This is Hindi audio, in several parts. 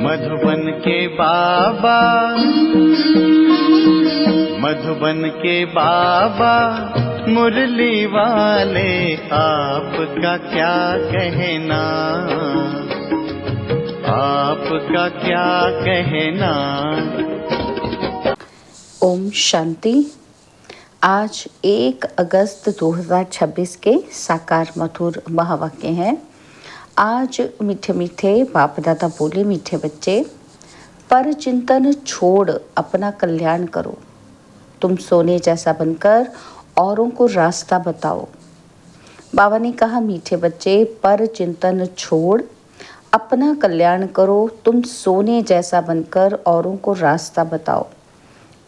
मधुबन के बाबा, मधुबन के बाबा मुरली वाले, आपका क्या कहना, आपका क्या कहना। ओम शांति। आज 1 अगस्त 2026 के साकार मधुर महावाक्य हैं। आज मीठे मीठे बाप दादा बोले, मीठे बच्चे, पर चिंतन छोड़ अपना कल्याण करो। तुम सोने जैसा बनकर औरों को रास्ता बताओ। बाबा ने कहा, मीठे बच्चे, पर चिंतन छोड़ अपना कल्याण करो, तुम सोने जैसा बनकर औरों को रास्ता बताओ।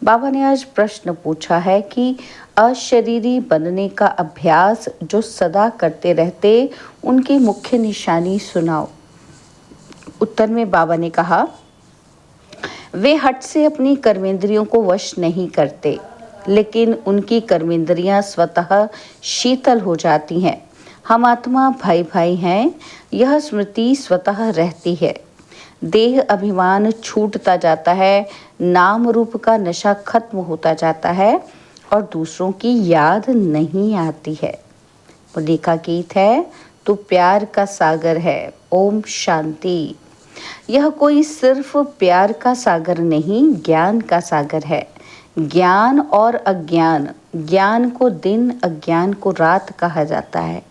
बाबा ने आज प्रश्न पूछा है कि अशरीरी बनने का अभ्यास जो सदा करते रहते, उनकी मुख्य निशानी सुनाओ। उत्तर में बाबा ने कहा, वे हठ से अपनी कर्मेंद्रियों को वश नहीं करते, लेकिन उनकी कर्मेंद्रियां स्वतः शीतल हो जाती हैं। हम आत्मा भाई भाई हैं, यह स्मृति स्वतः रहती है। देह अभिमान छूटता जाता है, नाम रूप का नशा खत्म होता जाता है और दूसरों की याद नहीं आती है। मुरली का गीत है, तू प्यार का सागर है। ओम शांति। यह कोई सिर्फ प्यार का सागर नहीं, ज्ञान का सागर है। ज्ञान और अज्ञान, ज्ञान को दिन, अज्ञान को रात कहा जाता है।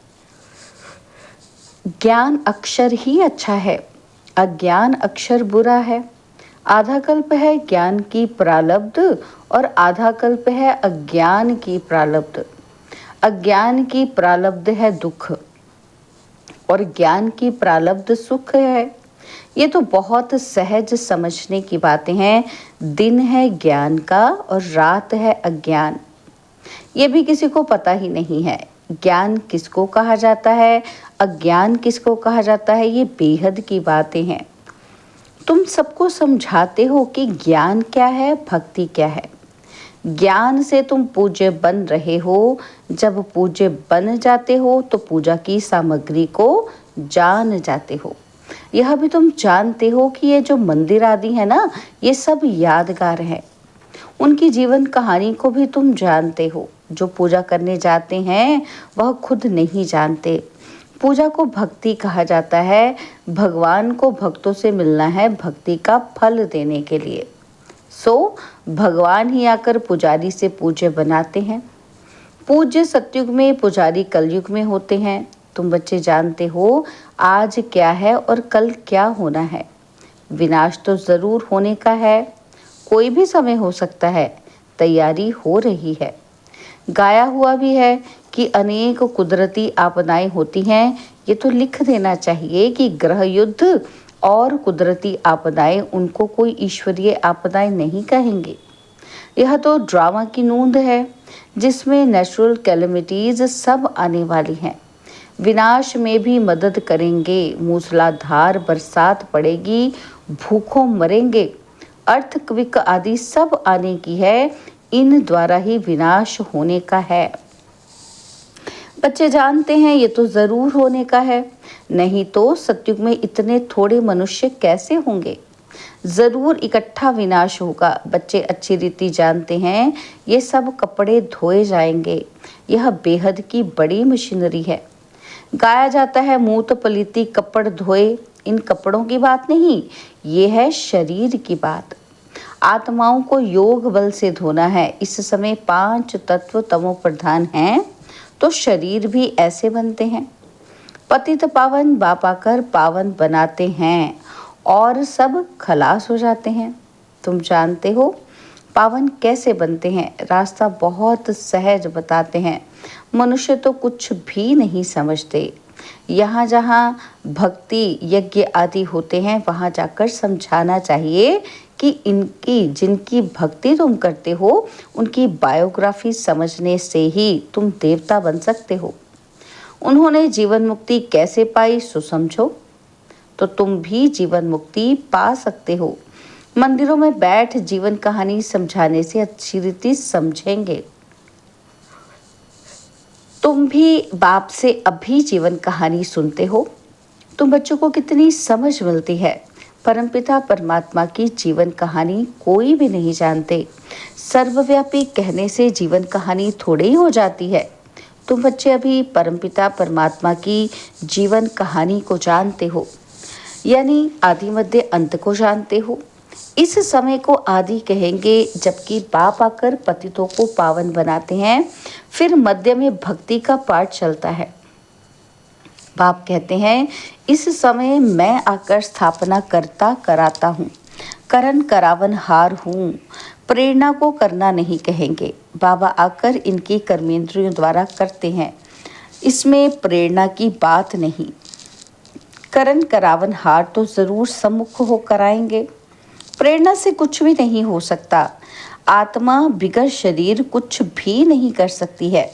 ज्ञान अक्षर ही अच्छा है, अज्ञान अक्षर बुरा है। आधा कल्प है ज्ञान की प्रालब्ध और आधा कल्प है अज्ञान की प्रालब्ध। अज्ञान की प्रालब्ध है दुख और ज्ञान की प्रालब्ध सुख है। ये तो बहुत सहज समझने की बातें हैं। दिन है ज्ञान का और रात है अज्ञान। ये भी किसी को पता ही नहीं है, ज्ञान किसको कहा जाता है, अज्ञान किसको कहा जाता है। ये बेहद की बातें हैं। तुम सबको समझाते हो कि ज्ञान क्या है, भक्ति क्या है। ज्ञान से तुम पूज्य बन रहे हो। जब पूज्य बन जाते हो तो पूजा की सामग्री को जान जाते हो। यह भी तुम जानते हो कि ये जो मंदिर आदि है ना, ये सब यादगार है। उनकी जीवन कहानी को भी तुम जानते हो। जो पूजा करने जाते हैं वह खुद नहीं जानते। पूजा को भक्ति कहा जाता है। भगवान को भक्तों से मिलना है भक्ति का फल देने के लिए। सो भगवान ही आकर पुजारी से पूज्य बनाते हैं। पूज्य सतयुग में, पुजारी कलयुग में होते हैं। तुम बच्चे जानते हो आज क्या है और कल क्या होना है। विनाश तो जरूर होने का है, कोई भी समय हो सकता है। तैयारी हो रही है। गाया हुआ भी है कि अनेक कुदरती आपदाएं होती हैं। ये तो लिख देना चाहिए कि ग्रह युद्ध और कुदरती आपदाएं, उनको कोई ईश्वरीय आपदाएं नहीं कहेंगे। यह तो ड्रामा की नूंद है जिसमें नेचुरल कैलेमिटीज सब आने वाली हैं। विनाश में भी मदद करेंगे। मूसलाधार बरसात पड़ेगी, भूखों मरेंगे, अर्थक्वेक आदि सब आने की है। इन द्वारा ही विनाश होने का है। बच्चे जानते हैं ये तो जरूर होने का है, नहीं तो सतयुग में इतने थोड़े मनुष्य कैसे होंगे। जरूर इकट्ठा विनाश होगा। बच्चे अच्छी रीति जानते हैं ये सब कपड़े धोए जाएंगे। यह बेहद की बड़ी मशीनरी है। गाया जाता है, मूत पलीती कपड़ धोए। इन कपड़ों की बात नहीं, ये है शरीर की बात। आत्माओं को योग बल से धोना है। इस समय 5 तत्व तमो प्रधान हैं, तो शरीर भी ऐसे बनते हैं। पतित पावन बाप आकर पावन बनाते हैं और सब खलास हो जाते हैं। तुम जानते हो पावन कैसे बनते हैं। रास्ता बहुत सहज बताते हैं। मनुष्य तो कुछ भी नहीं समझते। यहाँ जहाँ भक्ति यज्ञ आदि होते हैं, वहाँ जाकर समझाना चाहिए कि इनकी जिनकी भक्ति तुम करते हो, उनकी बायोग्राफी समझने से ही तुम देवता बन सकते हो। उन्होंने जीवन मुक्ति कैसे पाई सो समझो, तो तुम भी जीवन मुक्ति पा सकते हो। मंदिरों में बैठ जीवन कहानी समझाने से अच्छी रीति समझेंगे। तुम भी बाप से अभी जीवन कहानी सुनते हो। तुम बच्चों को कितनी समझ मिलती है। परमपिता परमात्मा की जीवन कहानी कोई भी नहीं जानते। सर्वव्यापी कहने से जीवन कहानी थोड़ी ही हो जाती है। तुम बच्चे अभी परमपिता परमात्मा की जीवन कहानी को जानते हो, यानी आदि मध्य अंत को जानते हो। इस समय को आदि कहेंगे, जबकि बाप आकर पतितों को पावन बनाते हैं। फिर मध्य में भक्ति का पाठ चलता है। बाप कहते हैं, इस समय मैं आकर स्थापना करता कराता हूँ, करन करावन हार हूँ। प्रेरणा को करना नहीं कहेंगे, बाबा आकर इनकी कर्मेंद्रियों द्वारा करते हैं। इसमें प्रेरणा की बात नहीं। करन करावन हार तो जरूर सम्मुख हो कराएंगे। प्रेरणा से कुछ भी नहीं हो सकता। आत्मा बिगर शरीर कुछ भी नहीं कर सकती है।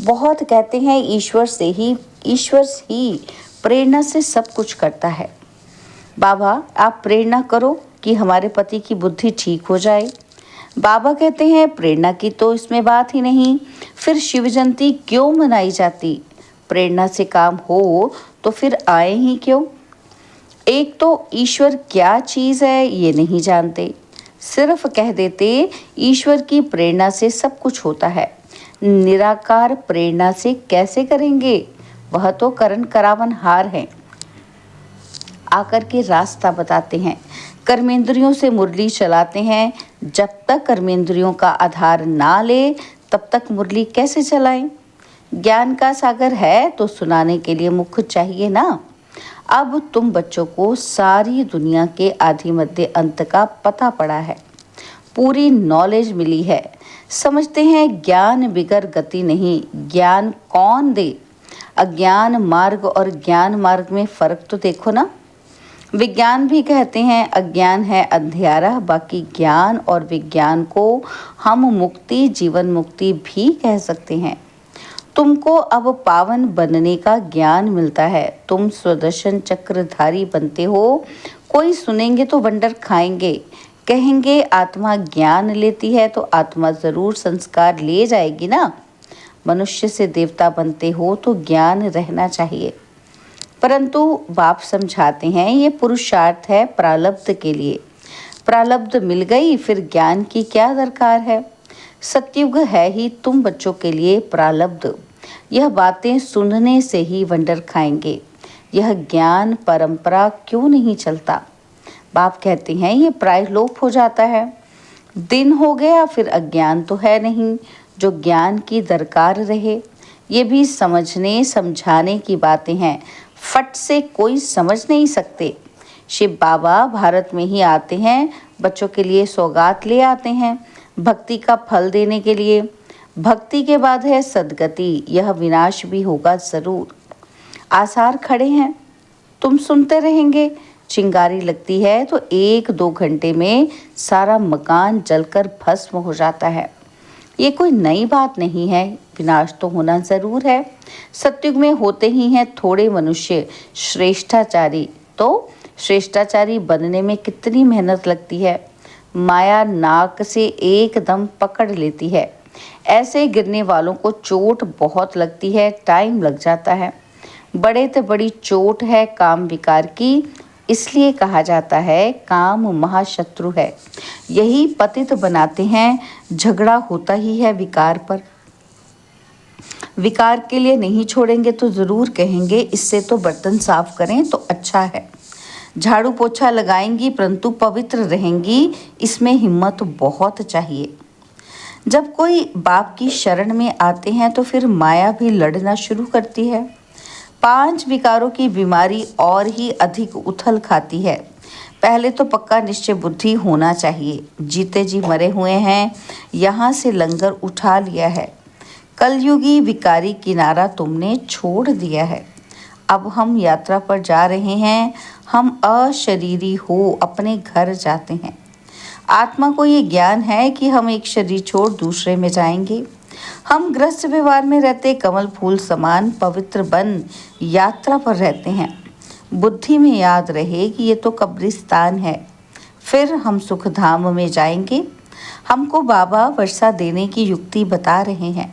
बहुत कहते हैं ईश्वर ही प्रेरणा से सब कुछ करता है। बाबा आप प्रेरणा करो कि हमारे पति की बुद्धि ठीक हो जाए। बाबा कहते हैं प्रेरणा की तो इसमें बात ही नहीं, फिर शिव जयंती क्यों मनाई जाती? प्रेरणा से काम हो तो फिर आए ही क्यों? एक तो ईश्वर क्या चीज़ है ये नहीं जानते, सिर्फ कह देते ईश्वर की प्रेरणा से सब कुछ होता है। निराकार प्रेरणा से कैसे करेंगे? वह तो करण करावन हार है। आकर के रास्ता बताते हैं, कर्मेंद्रियों से मुरली चलाते हैं। जब तक कर्मेंद्रियों का आधार ना ले तब तक मुरली कैसे चलाएं? ज्ञान का सागर है तो सुनाने के लिए मुख चाहिए ना। अब तुम बच्चों को सारी दुनिया के आदि मध्य अंत का पता पड़ा है, पूरी नॉलेज मिली है। समझते हैं ज्ञान बिगर गति नहीं। ज्ञान कौन दे? अज्ञान मार्ग और ज्ञान मार्ग में फर्क तो देखो ना। विज्ञान भी कहते हैं अज्ञान है अंधियारा, बाकी ज्ञान और विज्ञान को हम मुक्ति, जीवन मुक्ति भी कह सकते हैं। तुमको अब पावन बनने का ज्ञान मिलता है। तुम स्वदर्शन चक्रधारी बनते हो। कोई सुनेंगे तो वंडर खाएंगे, कहेंगे आत्मा ज्ञान लेती है तो आत्मा जरूर संस्कार ले जाएगी ना। मनुष्य से देवता बनते हो तो ज्ञान रहना चाहिए, परंतु बाप समझाते हैं ये पुरुषार्थ है प्रारब्ध के लिए। प्रारब्ध मिल गई फिर ज्ञान की क्या दरकार है? सतयुग है ही तुम बच्चों के लिए प्रारब्ध। यह बातें सुनने से ही वंडर खाएंगे। यह ज्ञान परंपरा क्यों नहीं चलता? बाप कहते हैं ये प्रायलोप हो जाता है। दिन हो गया फिर अज्ञान तो है नहीं जो ज्ञान की दरकार रहे। ये भी समझने समझाने की बातें हैं, फट से कोई समझ नहीं सकते। शिव बाबा भारत में ही आते हैं, बच्चों के लिए सौगात ले आते हैं, भक्ति का फल देने के लिए। भक्ति के बाद है सदगति, यह विनाश भी होगा जरूर। आसार खड़े हैं, तुम सुनते रहेंगे। चिंगारी लगती है तो 1-2 घंटे में सारा मकान जलकर भस्म हो जाता है। ये कोई नई बात नहीं है, विनाश तो होना जरूर है। सतयुग में होते ही हैं थोड़े मनुष्य श्रेष्ठाचारी। तो श्रेष्ठाचारी बनने में कितनी मेहनत लगती है। माया नाक से एकदम पकड़ लेती है। ऐसे गिरने वालों को चोट बहुत लगती है, टाइम लग जाता है। बड़े तो बड़ी चोट है काम विकार की, इसलिए कहा जाता है काम महाशत्रु है। यही पतित बनाते हैं। झगड़ा होता ही है विकार पर। विकार के लिए नहीं छोड़ेंगे तो जरूर कहेंगे इससे तो बर्तन साफ करें तो अच्छा है। झाड़ू पोछा लगाएंगी परंतु पवित्र रहेंगी, इसमें हिम्मत बहुत चाहिए। जब कोई बाप की शरण में आते हैं तो फिर माया भी लड़ना शुरू करती है। 5 विकारों की बीमारी और ही अधिक उथल खाती है। पहले तो पक्का निश्चय बुद्धि होना चाहिए। जीते जी मरे हुए हैं, यहाँ से लंगर उठा लिया है। कलयुगी विकारी किनारा तुमने छोड़ दिया है। अब हम यात्रा पर जा रहे हैं। हम अशरीरी हो अपने घर जाते हैं। आत्मा को ये ज्ञान है कि हम एक शरीर छोड़ दूसरे में जाएंगे। हम गृहस्थ व्यवहार में रहते कमल फूल समान पवित्र बन यात्रा पर रहते हैं। बुद्धि में याद रहे कि ये तो कब्रिस्तान है, फिर हम सुख धाम में जाएंगे। हमको बाबा वर्षा देने की युक्ति बता रहे हैं।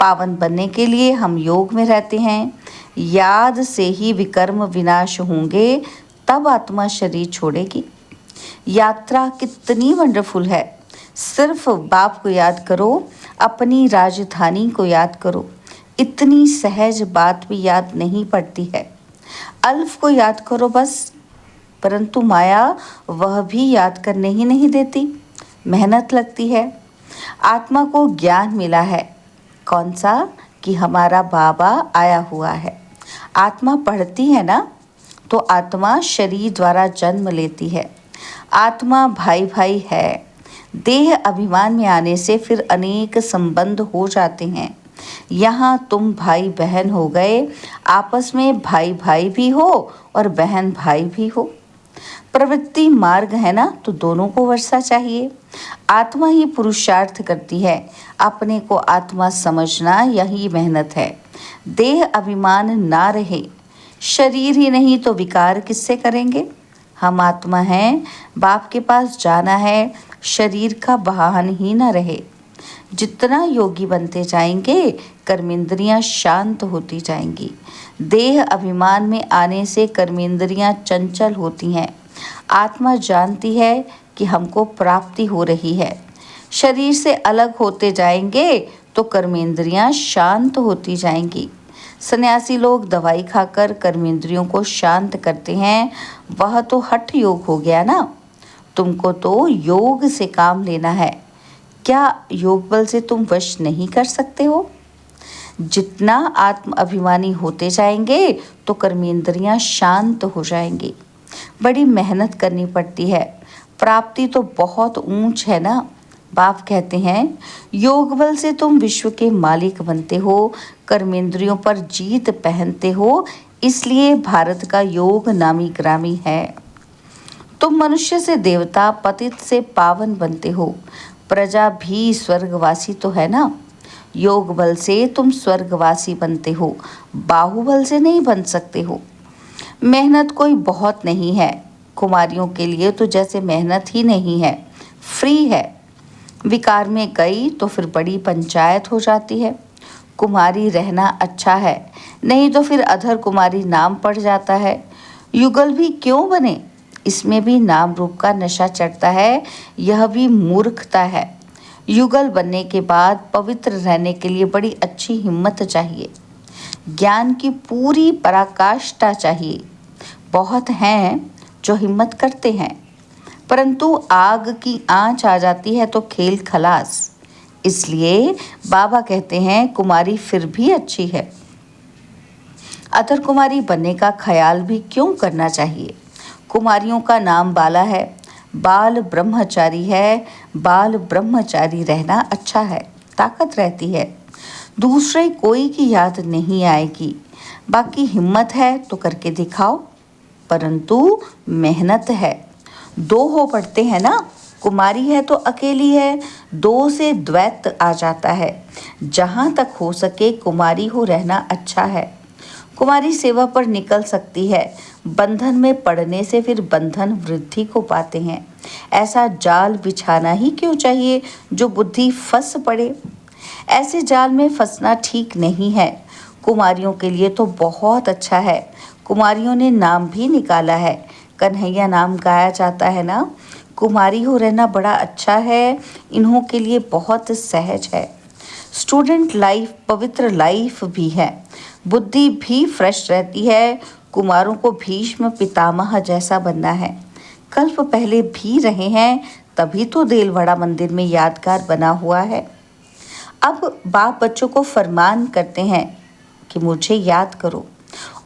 पावन बनने के लिए हम योग में रहते हैं। याद से ही विकर्म विनाश होंगे, तब आत्मा शरीर छोड़ेगी। यात्रा कितनी वंडरफुल है। सिर्फ बाप को याद करो, अपनी राजधानी को याद करो। इतनी सहज बात भी याद नहीं पड़ती है। अल्फ को याद करो बस, परंतु माया वह भी याद करने ही नहीं देती। मेहनत लगती है। आत्मा को ज्ञान मिला है। कौन सा? कि हमारा बाबा आया हुआ है। आत्मा पढ़ती है ना, तो आत्मा शरीर द्वारा जन्म लेती है। आत्मा भाई भाई है। देह अभिमान में आने से फिर अनेक संबंध हो जाते हैं। यहाँ तुम भाई बहन हो गए, आपस में भाई भाई भी हो और बहन भाई भी हो। प्रवृत्ति मार्ग है ना, तो दोनों को वर्षा चाहिए। आत्मा ही पुरुषार्थ करती है। अपने को आत्मा समझना यही मेहनत है। देह अभिमान ना रहे। शरीर ही नहीं तो विकार किससे करेंगे? हम आत्मा हैं, बाप के पास जाना है। शरीर का वाहन ही ना रहे। जितना योगी बनते जाएंगे, कर्मेंद्रियां शांत होती जाएंगी। देह अभिमान में आने से कर्मेंद्रियां चंचल होती हैं। आत्मा जानती है कि हमको प्राप्ति हो रही है। शरीर से अलग होते जाएंगे तो कर्मेंद्रियां शांत होती जाएंगी। सन्यासी लोग दवाई खाकर कर्मेंद्रियों को शांत करते हैं, वह तो हठ योग हो गया ना। तुमको तो योग से काम लेना है। क्या योग बल से तुम वश नहीं कर सकते हो? जितना आत्म अभिमानी होते जाएंगे तो कर्मेंद्रियां शांत हो जाएंगी। बड़ी मेहनत करनी पड़ती है। प्राप्ति तो बहुत ऊंच है ना। बाप कहते हैं योग बल से तुम विश्व के मालिक बनते हो, कर्मेंद्रियों पर जीत पहनते हो। इसलिए भारत का योग नामी ग्रामी है। तुम मनुष्य से देवता, पतित से पावन बनते हो। प्रजा भी स्वर्गवासी तो है ना। योग बल से तुम स्वर्गवासी बनते हो, बाहुबल से नहीं बन सकते हो। मेहनत कोई बहुत नहीं है। कुमारियों के लिए तो जैसे मेहनत ही नहीं है, फ्री है। विकार में गई तो फिर बड़ी पंचायत हो जाती है। कुमारी रहना अच्छा है, नहीं तो फिर अधर कुमारी नाम पड़ जाता है। युगल भी क्यों बने? इसमें भी नाम रूप का नशा चढ़ता है। यह भी मूर्खता है। युगल बनने के बाद पवित्र रहने के लिए बड़ी अच्छी हिम्मत चाहिए। ज्ञान की पूरी पराकाष्ठा चाहिए। बहुत हैं जो हिम्मत करते हैं, परंतु आग की आंच आ जाती है तो खेल खलास। इसलिए बाबा कहते हैं कुमारी फिर भी अच्छी है। अधर कुमारी बनने का ख्याल भी क्यों करना चाहिए? कुमारियों का नाम बाला है, बाल ब्रह्मचारी है। बाल ब्रह्मचारी रहना अच्छा है, ताकत रहती है। दूसरे कोई की याद नहीं आएगी। बाकी हिम्मत है तो करके दिखाओ, परंतु मेहनत है। दो हो पड़ते हैं ना। कुमारी है तो अकेली है, दो से द्वैत आ जाता है। जहाँ तक हो सके कुमारी हो रहना अच्छा है। कुमारी सेवा पर निकल सकती है। बंधन में पड़ने से फिर बंधन वृद्धि को पाते हैं। ऐसा जाल बिछाना ही क्यों चाहिए जो बुद्धि फंस पड़े? ऐसे जाल में फंसना ठीक नहीं है। कुमारियों के लिए तो बहुत अच्छा है। कुमारियों ने नाम भी निकाला है। कन्हैया नाम गाया जाता है ना। कुमारी हो रहना बड़ा अच्छा है। इन्हों के लिए बहुत सहज है। स्टूडेंट लाइफ पवित्र लाइफ भी है। बुद्धि भी फ्रेश रहती है। कुमारों को भीष्म पितामह जैसा बनना है। कल्प पहले भी रहे हैं, तभी तो देलवाड़ा मंदिर में यादगार बना हुआ है। अब बाप बच्चों को फरमान करते हैं कि मुझे याद करो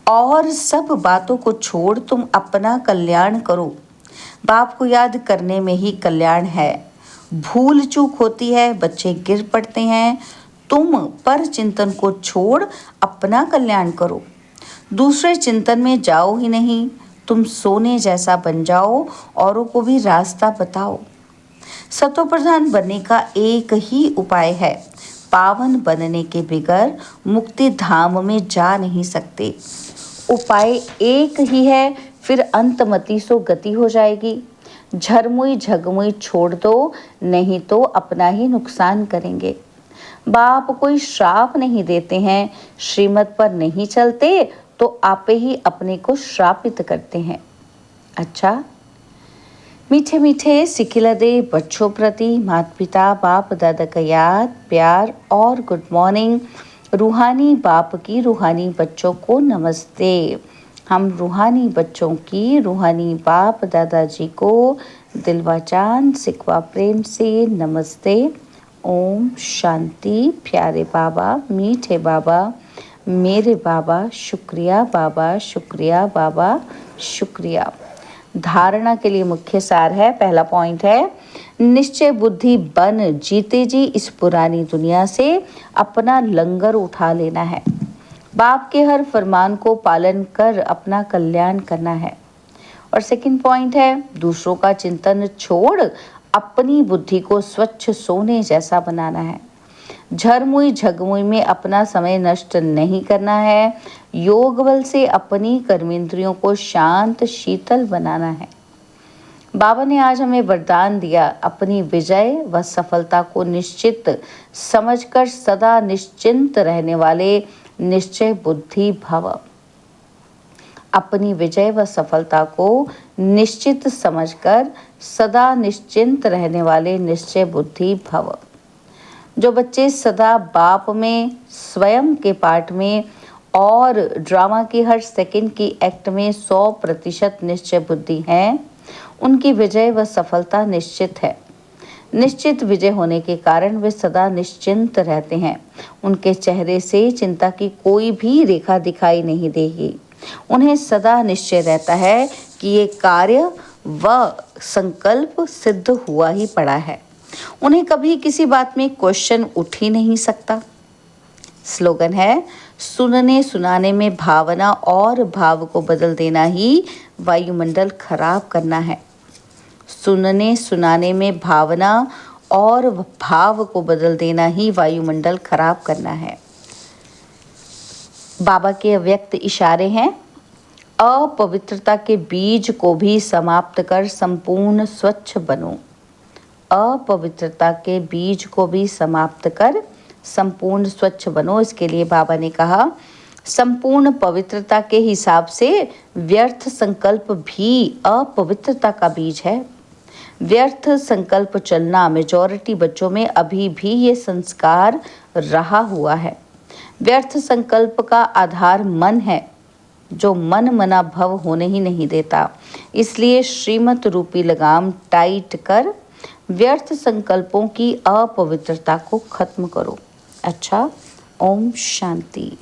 और सब बातों को छोड़ तुम अपना कल्याण करो। बाप को याद करने में ही कल्याण है। भूल चूक होती है, बच्चे गिर पड़ते हैं। तुम पर चिंतन को छोड़ अपना कल्याण करो। दूसरे चिंतन में जाओ ही नहीं। तुम सोने जैसा बन जाओ, औरों को भी रास्ता बताओ। सतो प्रधान बनने का एक ही उपाय है। पावन बनने के बगैर मुक्ति धाम में जा नहीं सकते। उपाय एक ही है, फिर अंतमति सो गति हो जाएगी। झरमुई झगमुई छोड़ दो, नहीं तो अपना ही नुकसान करेंगे। बाप कोई श्राप नहीं देते हैं। श्रीमत पर नहीं चलते तो आपे ही अपने को श्रापित करते हैं। अच्छा, मीठे मीठे सिखिलदे बच्चों प्रति माता पिता बाप दादा का याद प्यार और गुड मॉर्निंग। रूहानी बाप की रूहानी बच्चों को नमस्ते। हम रूहानी बच्चों की रूहानी बाप दादाजी को दिलवा चांद सिकवा प्रेम से नमस्ते। ओम शांति। प्यारे बाबा, मीठे बाबा, मेरे बाबा, शुक्रिया बाबा, शुक्रिया बाबा, शुक्रिया। धारणा के लिए मुख्य सार है, पहला पॉइंट है, निश्चय बुद्धि बन जीते जी इस पुरानी दुनिया से अपना लंगर उठा लेना है। बाप के हर फरमान को पालन कर अपना कल्याण करना है। और सेकंड पॉइंट है, दूसरों का चिंतन छोड़ अपनी बुद्धि को स्वच्छ सोने जैसा बनाना है। झरमुई झगमुई में अपना समय नष्ट नहीं करना है। योग बल से अपनी कर्मेंद्रियों को शांत शीतल बनाना है। बाबा ने आज हमें वरदान दिया, अपनी विजय व सफलता को निश्चित समझकर सदा निश्चिंत रहने वाले निश्चय बुद्धि भव। अपनी विजय व सफलता को निश्चित समझकर सदा निश्चिंत रहने वाले निश्चय बुद्धि भव। जो बच्चे सदा बाप में, स्वयं के पाठ में और ड्रामा की हर सेकंड की एक्ट में 100% निश्चय बुद्धि हैं, उनकी विजय व सफलता निश्चित है। निश्चित विजय होने के कारण वे सदा निश्चिंत रहते हैं। उनके चेहरे से चिंता की कोई भी रेखा दिखाई नहीं देगी। उन्हें सदा निश्चय रहता है कि ये कार्य व संकल्प सिद्ध हुआ ही पड़ा है। उन्हें कभी किसी बात में क्वेश्चन उठ ही नहीं सकता। स्लोगन है, सुनने सुनाने में भावना और भाव को बदल देना ही वायुमंडल खराब करना है। सुनने सुनाने में भावना और भाव को बदल देना ही वायुमंडल खराब करना है। बाबा के अव्यक्त इशारे हैं, अपवित्रता के बीज को भी समाप्त कर संपूर्ण स्वच्छ बनो। अपवित्रता के बीज को भी समाप्त कर संपूर्ण स्वच्छ बनो। इसके लिए बाबा ने कहा, संपूर्ण पवित्रता के हिसाब से व्यर्थ संकल्प भी अपवित्रता का बीज है। व्यर्थ संकल्प चलना मेजॉरिटी बच्चों में अभी भी ये संस्कार रहा हुआ है। व्यर्थ संकल्प का आधार मन है, जो मन मना भव होने ही नहीं देता। इसलिए श्रीमत रूपी लगाम टाइट कर व्यर्थ संकल्पों की अपवित्रता को खत्म करो। अच्छा, ओम शांति।